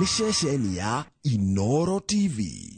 nĩ ceceni ya Inoro TV.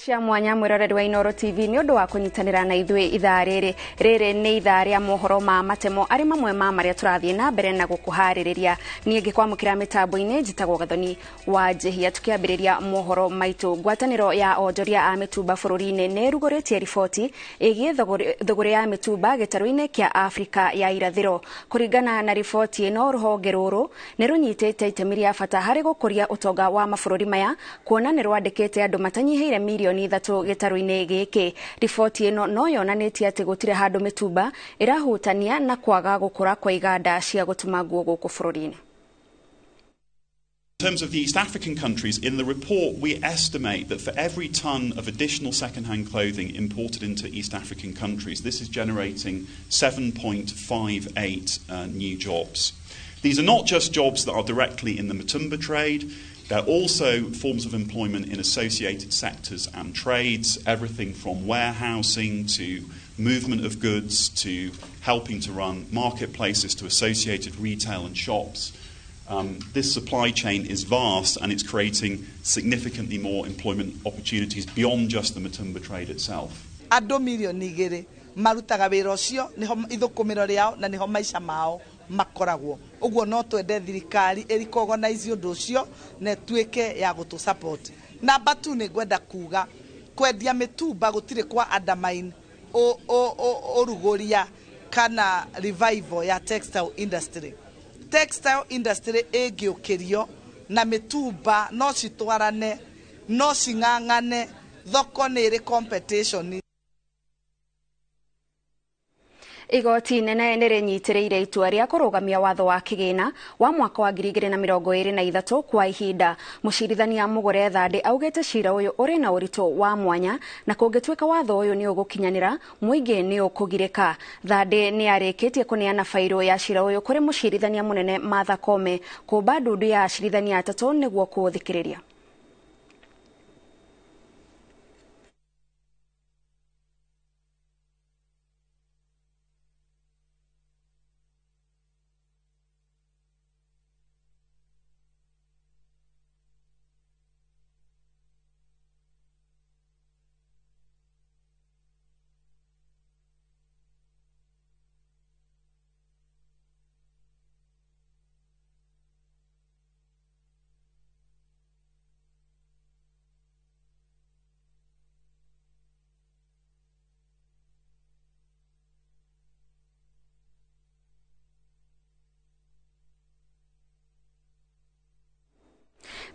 Cia mwanya mwiroreri wa Inoro TV ni undu wa kunyitanira na ithui ithaa riri ni ithaa ria mohoro ma Matemo ari mamwe ma maria turathie na mbere na gukuhaririria ni ngikwamukira mitambo-ini njitagwo Gathoni wa Njihia tukiambiriria mohoro maitu. Ngwataniro ya onjoria a mitumba bururi-ini ni ruguritie riboti igie thogore ya mitumba gitaru-ini kia Afrika ya irathiro. Kuringana na riboti ino ruhonge ruru ni runyitite itemi ria bata hari gukuria utonga wa mabururi maya kuona ni rwandikite andu matanyihire milioni 3 gitaru-ini giki. Riboti ino no yonanitie ati gutire handu mitumba irahutania na kwaga gukura kwa iganda cia gutuma nguo guku bururi-ini. In terms of the East African countries, in the report we estimate that for every tonne of additional second-hand clothing imported into East African countries, this is generating 7.58 new jobs. These are not just jobs that are directly in the Matumba trade, they're also forms of employment in associated sectors and trades, everything from warehousing to movement of goods to helping to run marketplaces to associated retail and shops. This supply chain is vast and it's creating significantly more employment opportunities beyond just the Matumba trade itself. Andũ milioni 2 marutaga wĩra ũcio niho ithukumiro riao na niho maica mao makoragwo. Uguo no twende thirikari ĩricogonize ũndũ ũcio na tuĩke ya gũtũ support. Namba 2 nĩ ngwenda kuga kwendia mitumba gũtirĩ kwa undermine ũruguria kana revival ya textile industry. Textile industry ĩngĩũkĩrio na mitumba no citwarane no cing'ang'ane thoko nĩ ĩrĩ competition. Igoti nene nirinyitiriire itua ria kurugamia watho wa kigina wa mwaka wa 2023 kwa ihinda. Mucirithania Mugore Thande augite cira uyu uri na uritu wa mwanya na kungituika watho uyu ni ugukinyanira muingi ni ukugirika. Thande ni arikitie kuneana fairo ya cira uyu kuri mucirithania munene Martha Koome kumba ndudu ya acirithania atatu niguo kuuthikiriria.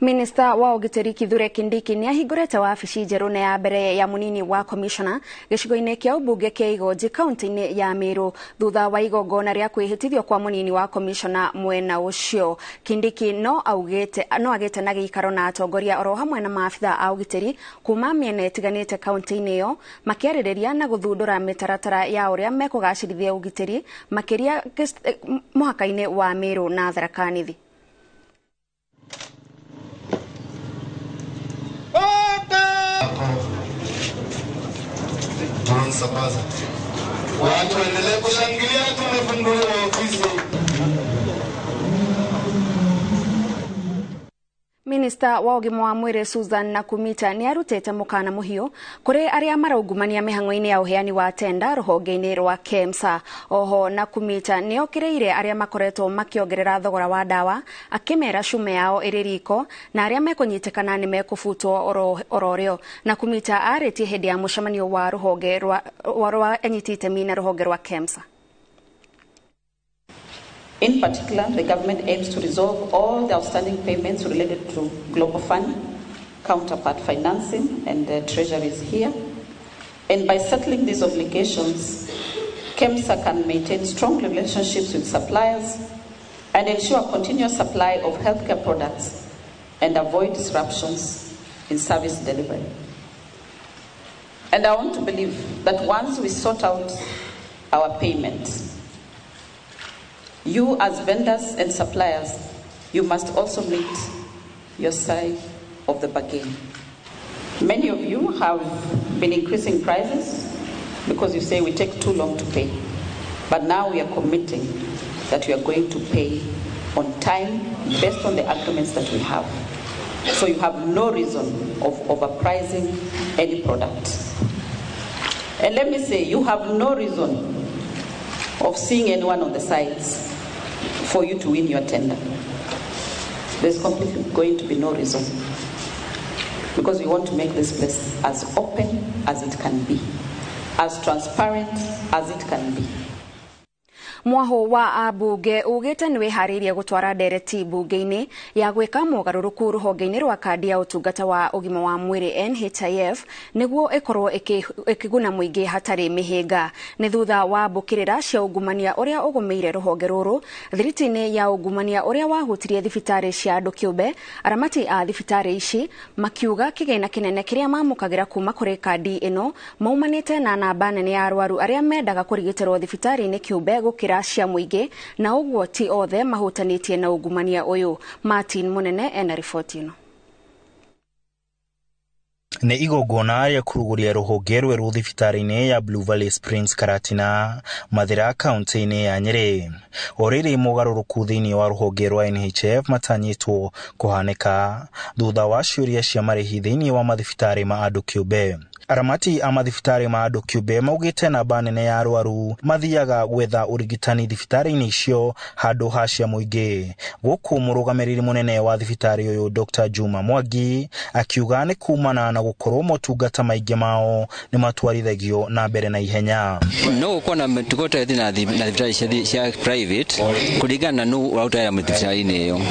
Minister wa Ugitiri Kithure Kindiki ni ahingurite wabici njeru na ya mbere ya munini wa commissioner gicigo-ini kia ubunge kia Igonji kaunti-ini ya Meru thutha wa igongona ria kwihitithio kwa munini wa commissioner mwena ucio. Kindiki no agite na giikaro na atongoria oro hamwe na maafitha a ugitiri kuma miena itiganite kaunti-ini iyo makiaririria na guthundura mitaratara ya uria mekugacirithia ugitiri makiria muhaka-ini wa Meru na Tharaka Nithi. Watu waendelee kushangilia, tumefunguliwa ofisi. Minister wa ugima wa mwiri Susan Nakumita ni arutete mukana muhio kuri aria maraungumania mihango-ini ya uheani wa tenda ruhonge-ini rwa KEMSA. Oho Nakumita ni okireire aria makoretwo makiongerera thogora wa dawa akimera shume yao iririko na aria mekunyitikana ni mekufutwo ororio. Nakumita aritie hindi ya mushamanio wa ruhonge rwa enyitite mina ruhonge rwa KEMSA. In particular, the government aims to resolve all the outstanding payments related to Global Fund, counterpart financing, and the treasury is here. And by settling these obligations, KEMSA can maintain strong relationships with suppliers and ensure continuous supply of healthcare products and avoid disruptions in service delivery. And I want to believe that once we sort out our payments, you as vendors and suppliers you must also meet your side of the bargain. Many of you have been increasing prices because you say we take too long to pay. But now we are committing that we are going to pay on time based on the agreements that we have. So you have no reason of overpricing any product. And let me say, you have no reason of seeing anyone on the sides for you to win your tender. There's completely going to be no reason, because we want to make this place as open as it can be, as transparent as it can be. Mwaho wa abunge ugite nwe hariria gutwara ndereti bunge-ini ya gwika mogaruruku ruhonge-ini rwa kandi ya utungata wa ugima wa mwiri NHIF niguo ikorwo ikiguna muingi hatari mihinga. Ni thutha wa mbukirira cia ungumania uria ugumeire ruhonge ruru thiriti-ini ya ungumania uria wahutirie thibitari cia andu kiumbe. Aramati a thibitari ici makiuga kigina kinene kiria mamukagira kuma kuri kandi ino maumanite na namba nene ya arwaru aria mendaga kurigitirwo thibitari-ini kiumbe gukira cia muingi na uguo ti othe mahutanitie na ungumania uyu. Martin Munene ena ripoti ino. Ni igongona rĩa kuruguria ruhonge rweru thibitari-ini ya Blue Valley Springs Karatina Mathira kaunti-ini ya Nyeri. Oriri mugaruruku thiini wa ruhonge rwa NHIF matanyitwo kuhaneka thutha wa ciuria cia marihi thiini wa mathibitari ma andu kiumbe. Aramati a mathibitari ma andu kiumbe maugite namba nene ya arwaru mathiaga gwetha urigitani thibitari-ini icio handu ha cia muingi. Guku murugamiriri munene wa thibitari uyu Dr. Juma Mwangi akiuga ni kumana na gukorwo motungata maingi mao ni matwarithagio na mbere na ihenya. No ukona mtukota na thibitari cia private kuringana nu urutaya thibitari-ini iyo.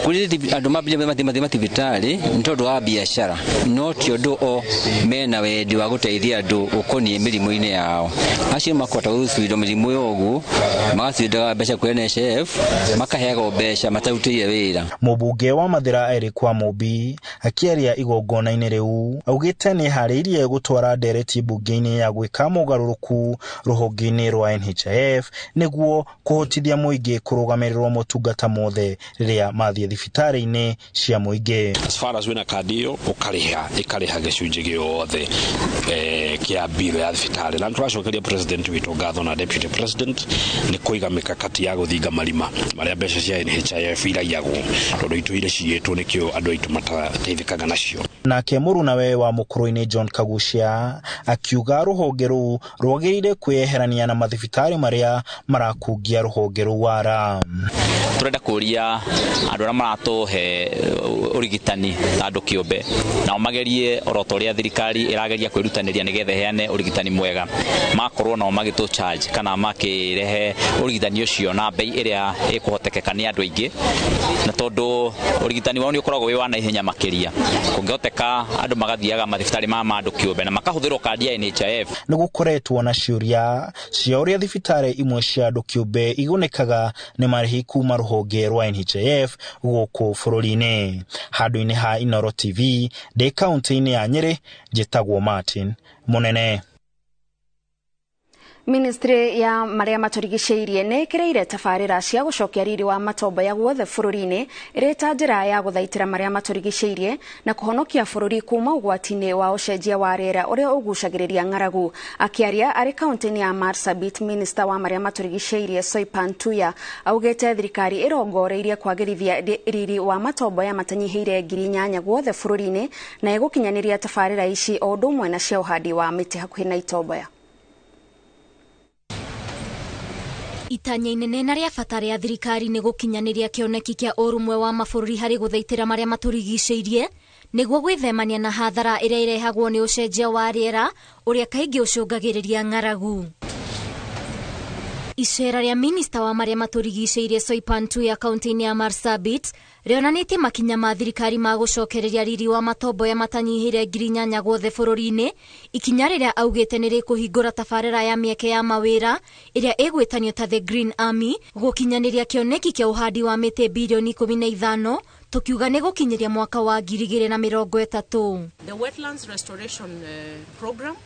Kuri andu mabije thibitari ntondu wa biashara no ti undu o mena wendi wa guteithia andu ukonie mirimo-ini yao. Acio makota gusuido mirimo yogu magasuidaga mbeca kuri NHIF makaheaga mbeca matautirie wira. Mubunge wa Mathira Eric wa Mobi akiaria igongona-ini riu augite ni hariirie gutwara ndereti bunge-ini ya gwika mugaruruku ruhonge-ini rwa NHIF niguo kuhotithia muingi kurugamirirwo motungata mothe riria mathie thibitari-ini cia muingi. As far as wina kadio ukariha gicunji giothe kia biro ya thibitari na turacokeria president witu ngatho na deputy president ni kuiga mikakati ya guthinga marima maria mbeca cia NHIF iraiagwo tondu itu ire ciitwo nikio andu aitu matateithikaga nacio. Nake murunawe wa mukuru-ini John Kagucia akiuga ruhonge ruu rwagirire kweherania na mathibitari maria marakungia ruhonge ruu wara. Turenda kuria andu aria maratuhe urigitani andu kiumbe na magerie orotoria thirikari irageria kwirutaniria nigetha heane urigitani mwega makorwo no magitu charge kana makirehe urigitani ucio na bei iria ikuhotekeka ni andu aingi na tondu urigitani wao ni ukoragwo wi wa na ihenya makiria kungihoteka andu magathiaga mathibitari ma andu kiumbe na makahuthirwo kandi ya NHIF. Ni gukoretwo na ciuria cia uria thibitari imwe cia andu kiumbe igunikaga ni marihi kuma ruhonge rwa NHIF guku bururi-ini. Handu-ini ha Inoro TV de kaunti-ini ya Nyeri jitagwo Martin Munene. Ministry ya maria maturigiceirie ne kireire tafarira cia gucokia riri wa matombo ya guothe bururi-ini ireta njira ya guthaitira maria maturigiceirie na kuhonokia bururi kuma ugwati-ini wa ucenjia wa riera uria ugucagiriria ng'aragu. Akiaria ari kaunti-ini ya Marsabit, minister wa maria maturigiceirie Soipan Tuya augite thirikari irongoreirie kwagirithia riri wa matombo ya matanyihire 8,000 guothe bururi-ini na igukinyaniria tafarira ici o ndumwe na cia uhandi wa miti hakuhi na itombo ya Itanya inene na ria bata ria thirikari ni gukinyaniria kioneki kia urumwe wa mabururi hari guthaitira maria maturigiceirie niguo gwithemania na hathara iria irehagwo ni ucenjia wa riera uria kaingi ucungagiriria ng'aragu. Icera ria minister wa maria maturigiceirie Soipan Tuya kaunti-ini ya Marsabit rionanitie makinya ma thirikari ma gucokereria riri wa matombo ya matanyihire 8,000 guothe bururi-ini ikinya riria augite ni rikuhingura tafarira ya mieke ya mawira iria igwitanio ta the Green Army gukinyaniria kioneki kia uhandi wa miti bilioni 15 tukiuga ni gukinyiria mwaka wa 2030. The wetlands restoration program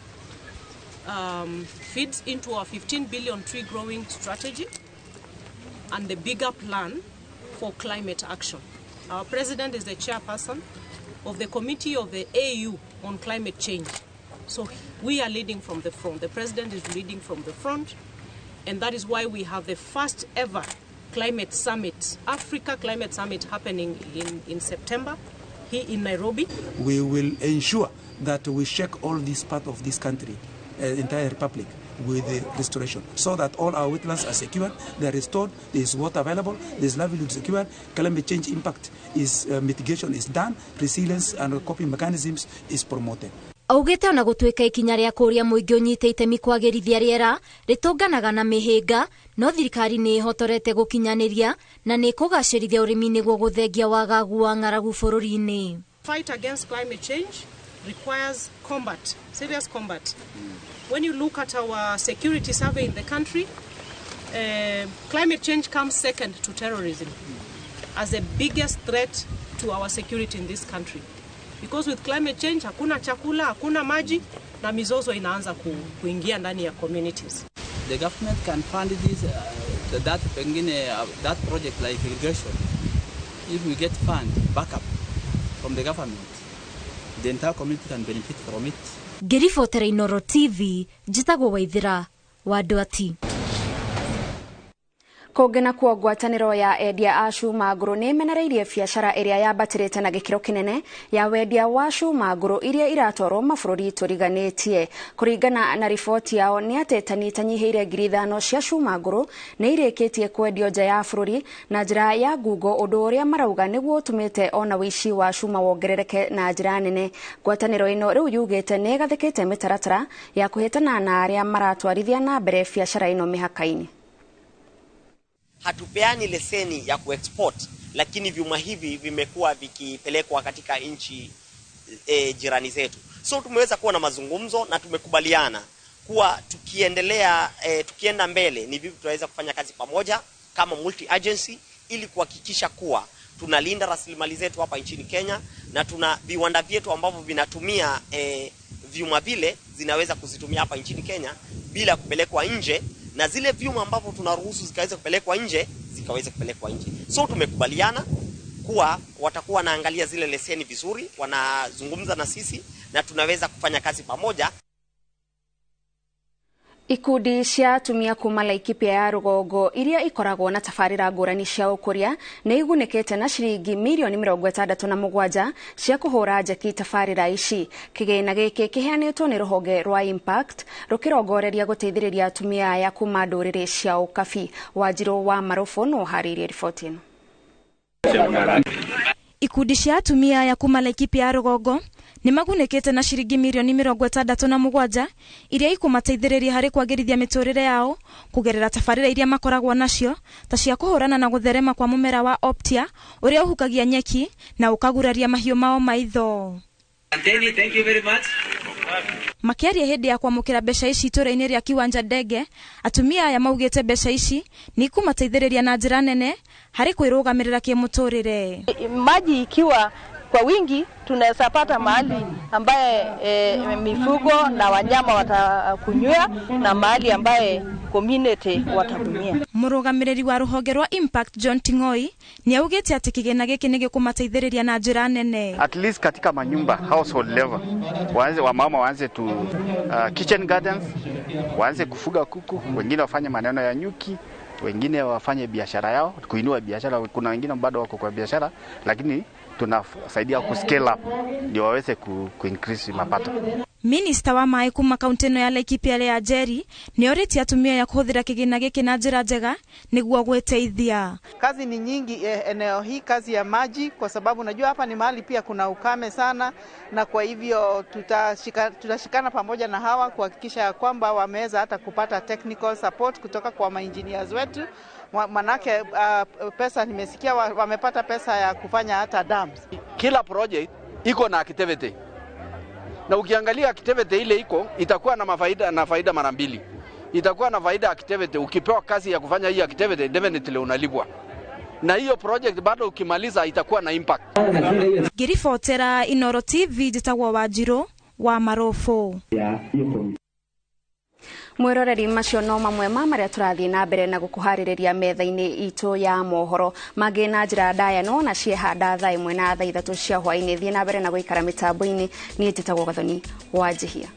feeds into our 15 billion tree growing strategy, and the bigger plan for climate action. Our president is the chairperson of the committee of the AU on climate change. So we are leading from the front. The president is leading from the front. And that is why we have the first ever climate summit, Africa Climate Summit, happening in September here in Nairobi. We will ensure that we shake all this part of this country, entire republic, with the restoration, so that all our wetlands are secured, they are restored, there is water available, there is livelihood secured, climate change impact is mitigation is done, resilience and coping mechanisms is promoted. Augete ona gũtuĩka ikinya rĩa kũria mũingĩ ũnyite itemi kwagĩrithia rĩera rĩtũnganaga na mĩhĩnga, no thirikari nĩ ĩhotorete gũkinyanĩria na nĩ kũgacĩrithia ũrĩmi nĩguo gũthengia wagagu wa ng'aragu bũrũri-inĩ. Fight against climate change requires combat, serious combat. When you look at our security survey in the country, climate change comes second to terrorism as the biggest threat to our security in this country. Because with climate change, hakuna chakula, hakuna maji, na mizozo inaanza kuingia ndani ya communities. The government can fund this, that project like irrigation. If we get fund backup from the government, the entire community can benefit from it. Ngĩribotera Inoro TV, njĩtagwo Waithira wa Ndwati. Kũngena kwa ngwatanĩro ya endia a cuma ngũrũ nĩ menereirie biacara ĩrĩa yambatĩrĩte na gĩkĩro kĩnene ya wendia wa cuma ngũrũ iria iratorwo mabũrũri tũriganĩtie. Kũringana na riboti yao nĩ atĩ tani itanyihĩire 5,000 cia cuma ngũrũ nĩ irĩkĩtie kwendio nja ya bũrũri na njĩra ya ngungo, ũndũ ũrĩa marauga nĩguo ũtũmĩte ona ũici wa cuma wongerereke na njĩra nene. Ngwatanĩro ĩno rĩu yugĩte nĩ ĩgathĩkĩte mĩtaratara ya kũhĩtana na arĩa maratwarithia na mbere biacara ĩno mĩhaka-inĩ. Hatupeani leseni ya kuexport, lakini vyuma hivi vimekuwa vikipelekwa katika nchi jirani zetu. So tumeweza kuwa na mazungumzo na tumekubaliana kuwa tukienda mbele ni vipi tunaweza kufanya kazi pamoja kama multi agency ili kuhakikisha kuwa tunalinda rasilimali zetu hapa nchini Kenya na tuna viwanda vyetu ambavyo vinatumia vyuma vile zinaweza kuzitumia hapa nchini Kenya bila kupelekwa nje, na zile vyuma ambavyo tunaruhusu zikaweza kupelekwa nje zikaweza kupelekwa nje. So tumekubaliana kuwa watakuwa naangalia zile leseni vizuri, wanazungumza na sisi na tunaweza kufanya kazi pamoja. Ikundi cia atumia kuma Laikipia ya rũgongo iria ikoragwo na tabarĩra ngũrani cia ũkũria nĩ igunĩkĩte na ciringi mirioni 67 cia kũhũra njeki tabarĩra ici. Kĩgĩna gĩkĩ kĩheanĩtwo nĩ rũhonge rwa Impact rũkĩrongoreria gũteithĩrĩria atumia aya kuma ndũrĩrĩ cia ũkabi. Wanjirũ wa Marũbũ no harĩirie riboti ĩno. Ikundi cia atumia aya kuma Laikipia ya rũgongo nĩ magunĩkĩte na ciringi mirioni 67 iria ikumateithĩrĩria harĩ kwagĩrithia mĩtũrĩre yao kũgerera tabarĩra iria makoragwo nacio ta cia kũhũrana na gũtherema kwa mũmera wa Optia ũrĩa ũhukagia nyeki na ũkaguraria mahiũ mao maitho. Thank you very much. Makĩaria hĩndĩ ya kwamũkĩra mbeca ici itũra-inĩ rĩa Kiwanja Ndege, atumia aya maugĩte mbeca ici nĩ ikumateithĩrĩria na njĩra nene harĩ kwĩrũgamĩrĩra kĩmũtũrĩre. Maji ikiwa kwa wingi tunaweza pata mahali ambaye mifugo na wanyama watakunywa na mahali ambaye community watatumia. Mũrũgamĩrĩri wa rũhonge rwa Impact John Ting'oi nĩ augĩte atĩ kĩgĩna gĩkĩ nĩ gĩkũmateithĩrĩria na njĩra nene. At least katika manyumba household level wamama waanze kitchen gardens, waanze kufuga kuku, wengine wafanye maneno ya nyuki, wengine wafanye biashara yao, kuinua biashara. Kuna wengine bado wako kwa biashara lakini tunasaidia ku scale up ndio waweze ku increase mapato. Minister wa maĩ kuma kaunti ĩno ya Laikipia ya Njeri nĩ orĩtie atumia ya kũhũthĩra kĩgĩna gĩkĩ na njĩra njega nĩguo gwĩteithia. Kazi ni nyingi eneo hii, kazi ya maji, kwa sababu najua hapa ni mahali pia kuna ukame sana, na kwa hivyo tutashikana pamoja na hawa kuhakikisha kwamba wameweza hata kupata technical support kutoka kwa engineers wetu. Manake pesa nimesikia wamepata pesa ya kufanya hata dams. Kila project iko na activity. Na ukiangalia activity ile iko itakuwa na faida mara mbili. Itakuwa na faida activity ukipewa kazi ya kufanya hii activity definitely unalipwa. Na hiyo project bado ukimaliza itakuwa na impact. Ngĩribotera Inoro TV njĩtagwo Wanjirũ wa Marũbũ. Mwiroreri macio no mamwe ma maria turathie na mbere na gukuhaririria metha-ini itu ya mohoro mangĩ na njĩra ndaya no na ciehanda thaa 1 na thaa 3 cia hwaĩ-inĩ thie na mbere na guikara mitambo-ini. Niĩ njĩtagwo Gathoni wa Njihia.